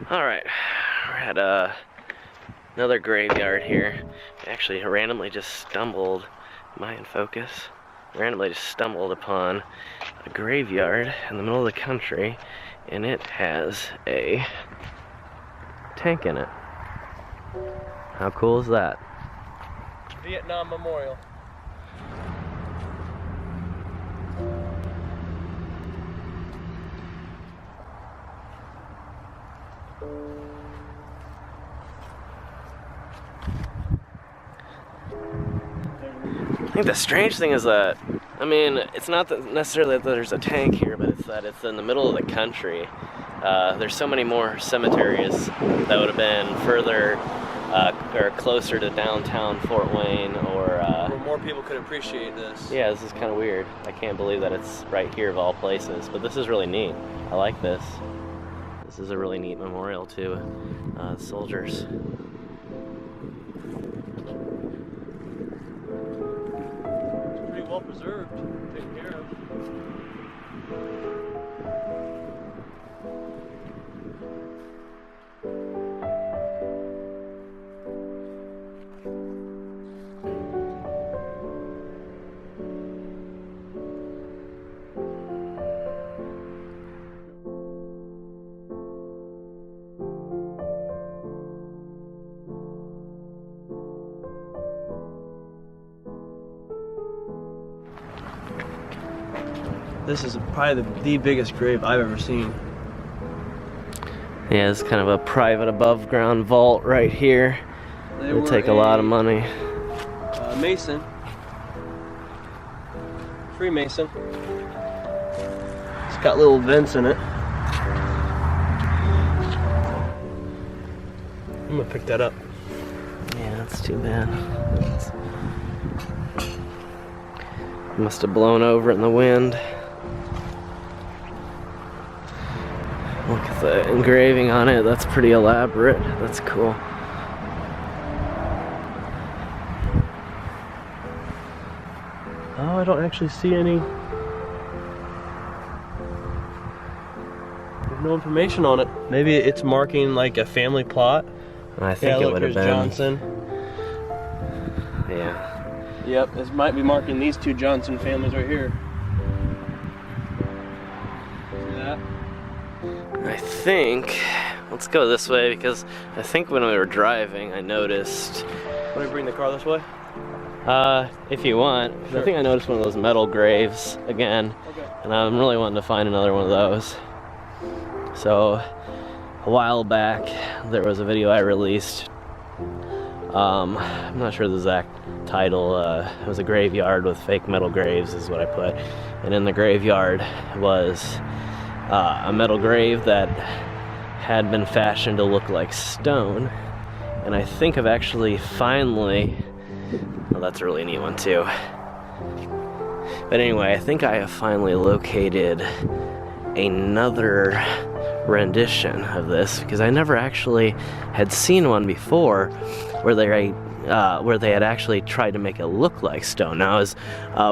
Alright, we're at another graveyard here. Actually, randomly just stumbled, am I in focus? Randomly just stumbled upon a graveyard in the middle of the country, and it has a tank in it. How cool is that? Vietnam Memorial. I think the strange thing is that, I mean, it's not that necessarily that there's a tank here, but it's that it's in the middle of the country. There's so many more cemeteries that would have been further or closer to downtown Fort Wayne, or where more people could appreciate this. Yeah, this is kind of weird. I can't believe that it's right here of all places, but this is really neat. I like this. This is a really neat memorial to soldiers. Pretty well preserved, taken care of. This is probably the biggest grave I've ever seen. Yeah, it's kind of a private above ground vault right here. It would take a lot of money. Mason. Freemason. It's got little vents in it. I'm gonna pick that up. Yeah, that's too bad. Must have blown over in the wind. Look at the engraving on it. That's pretty elaborate. That's cool. Oh, I don't actually see any. There's no information on it. Maybe it's marking like a family plot. I think it would have been Johnson. Yeah. Yep, this might be marking these two Johnson families right here. See that? I think, let's go this way, because I think when we were driving I noticed. Want me to bring the car this way? If you want. Sure. I think I noticed one of those metal graves again. Okay. And I'm really wanting to find another one of those. So, a while back, there was a video I released. I'm not sure the exact title. It was a graveyard with fake metal graves is what I put. And in the graveyard was a metal grave that had been fashioned to look like stone. And I think I've actually finally, well, that's a really neat one too. But anyway, I think I have finally located another rendition of this, because I never actually had seen one before where they had actually tried to make it look like stone. Now, as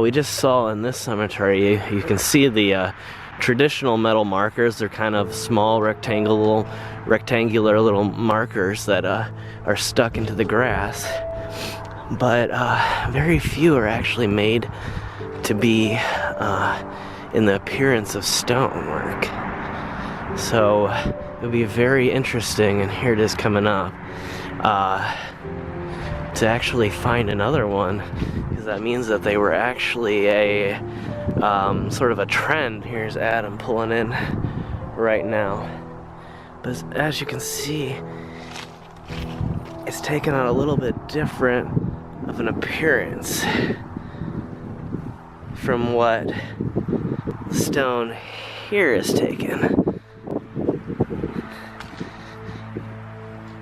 we just saw in this cemetery, you can see the traditional metal markers. They're kind of small rectangular little markers that are stuck into the grass, but very few are actually made to be in the appearance of stonework. So it would be very interesting, and here it is coming up, to actually find another one, because that means that they were actually a sort of a trend. Here's Adam pulling in right now. But as you can see, it's taken on a little bit different of an appearance from what the stone here is taken.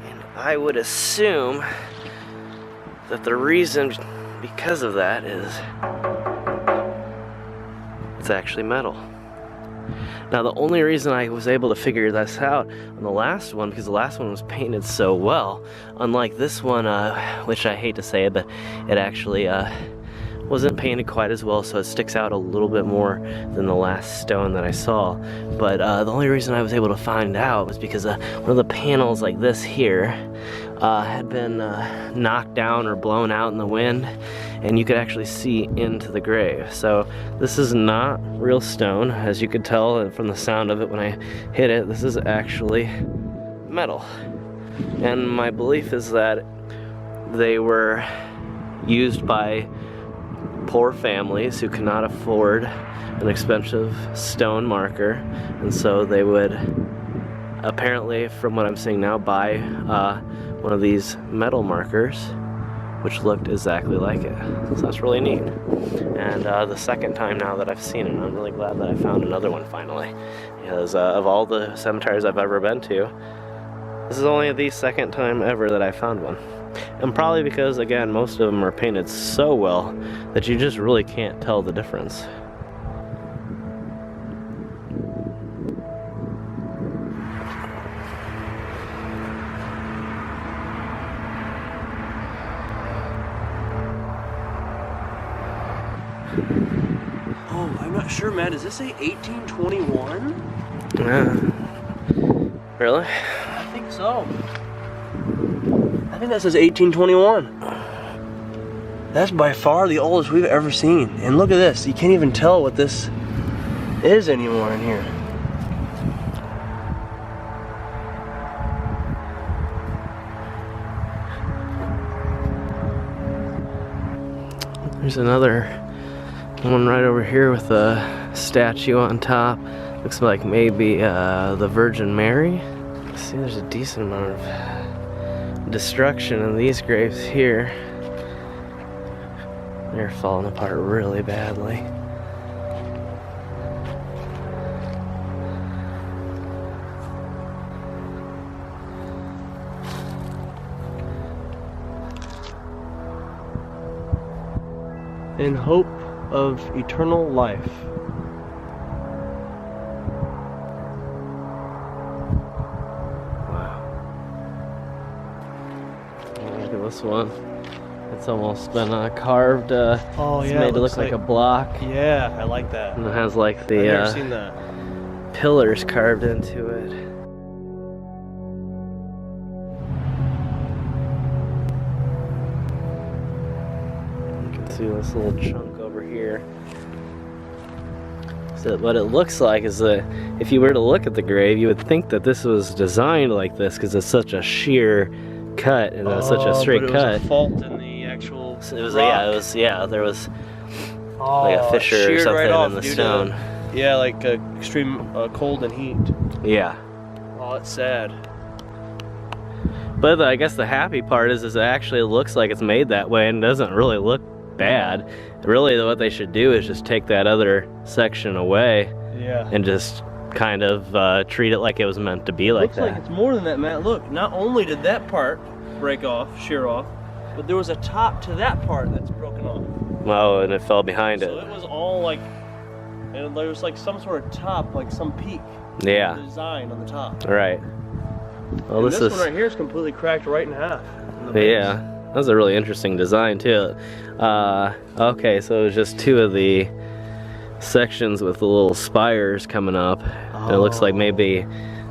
And I would assume that the reason because of that is it's actually metal. Now, the only reason I was able to figure this out on the last one, because the last one was painted so well, unlike this one, which I hate to say it, but it actually wasn't painted quite as well, so it sticks out a little bit more than the last stone that I saw. But the only reason I was able to find out was because one of the panels like this here had been knocked down or blown out in the wind, and you could actually see into the grave. So this is not real stone, as you could tell from the sound of it when I hit it. This is actually metal. And my belief is that they were used by poor families who could not afford an expensive stone marker, and so they would apparently, from what I'm seeing now, buy one of these metal markers which looked exactly like it. So that's really neat. And the second time now that I've seen it, I'm really glad that I found another one finally, because of all the cemeteries I've ever been to, this is only the second time ever that I found one. And probably because, again, most of them are painted so well that you just really can't tell the difference. Oh, I'm not sure, Matt. Does this say 1821? Really? I think so. I think that says 1821. That's by far the oldest we've ever seen. And look at this. You can't even tell what this is anymore in here. There's another one right over here with a statue on top. Looks like maybe the Virgin Mary. See, there's a decent amount of destruction in these graves here. They're falling apart really badly. In hope of eternal life. Wow. Look at this one. It's almost been carved. Oh, it's yeah, made to look like a block. Yeah, I like that. And it has like I've never the seen that. pillars carved into it. You can see this little chunk over here. So what it looks like is that if you were to look at the grave, you would think that this was designed like this because it's such a sheer cut and it's such a straight cut. But it was a fault in the actual So it was rock. there was like a fissure or something right in the due to- stone. Yeah, like extreme cold and heat. Yeah. Oh, it's sad. But I guess the happy part is it actually looks like it's made that way and doesn't really look bad. Really what they should do is just take that other section away Yeah. and just kind of treat it like it was meant to be like Looks like that. it's more than that, Matt. Look, not only did that part break off, shear off, but there was a top to that part that's broken off. Oh, and it fell behind So it. it was all like, and there was like some sort of top, like some peak Yeah, design on the top. right. Well, And this this is, one right here is completely cracked right in half. in the base. yeah, that was a really interesting design too. Okay, so it was just two of the sections with the little spires coming up. And it looks like maybe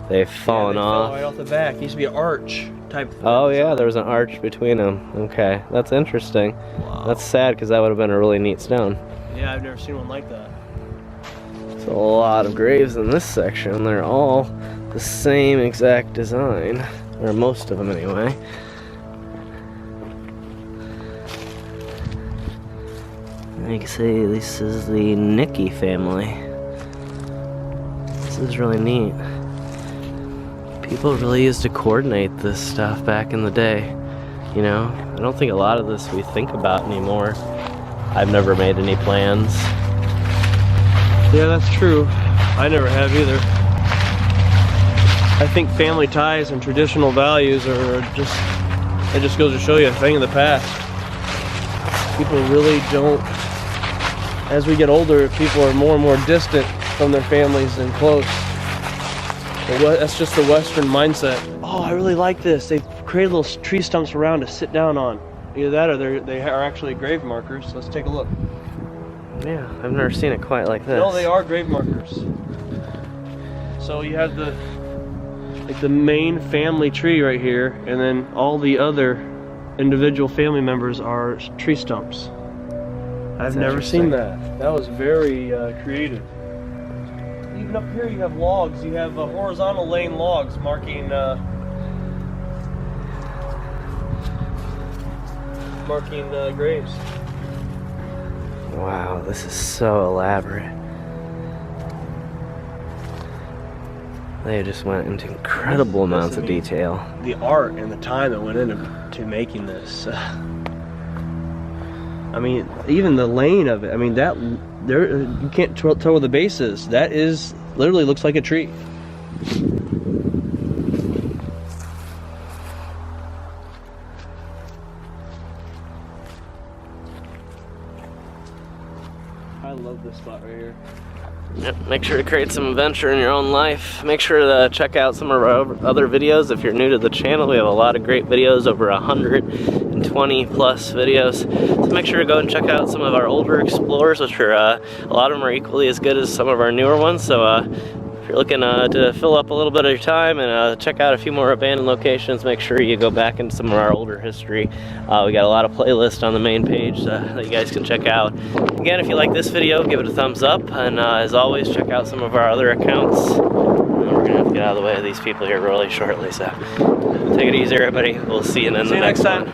they've fallen they off. Fell right off the back. It used to be an arch type. Oh yeah, there was an arch between them. Okay, that's interesting. Wow. That's sad because that would have been a really neat stone. Yeah, I've never seen one like that. There's a lot of graves in this section. They're all the same exact design, or most of them anyway. You can see this is the Nicky family. This is really neat. People really used to coordinate this stuff back in the day. You know, I don't think a lot of this we think about anymore. I've never made any plans. Yeah, that's true. I never have either. I think family ties and traditional values are just, it just goes to show you a thing of the past. People really don't, as we get older, people are more and more distant from their families than close. But that's just the Western mindset. Oh, I really like this. They've created little tree stumps around to sit down on. Either that or they are actually grave markers. Let's take a look. Yeah, I've never seen it quite like this. No, they are grave markers. So you have the main family tree right here, and then all the other individual family members are tree stumps. I've never seen that. That was very creative. Even up here you have logs. You have horizontal lane logs marking graves. Wow, this is so elaborate. They just went into incredible amounts of detail. The art and the time that went into making this. I mean, even the lane of it. I mean, that there you can't tell where the base is. That is literally looks like a tree. I love this spot right here. Yep, make sure to create some adventure in your own life. Make sure to check out some of our other videos. If you're new to the channel, we have a lot of great videos, over 120 plus videos. So make sure to go and check out some of our older explorers, which are a lot of them are equally as good as some of our newer ones. So if you're looking to fill up a little bit of your time and check out a few more abandoned locations, make sure you go back into some of our older history. We got a lot of playlists on the main page that you guys can check out. Again, if you like this video, give it a thumbs up, and as always, check out some of our other accounts. We're gonna have to get out of the way of these people here really shortly, so take it easy, everybody. We'll see you in the next one.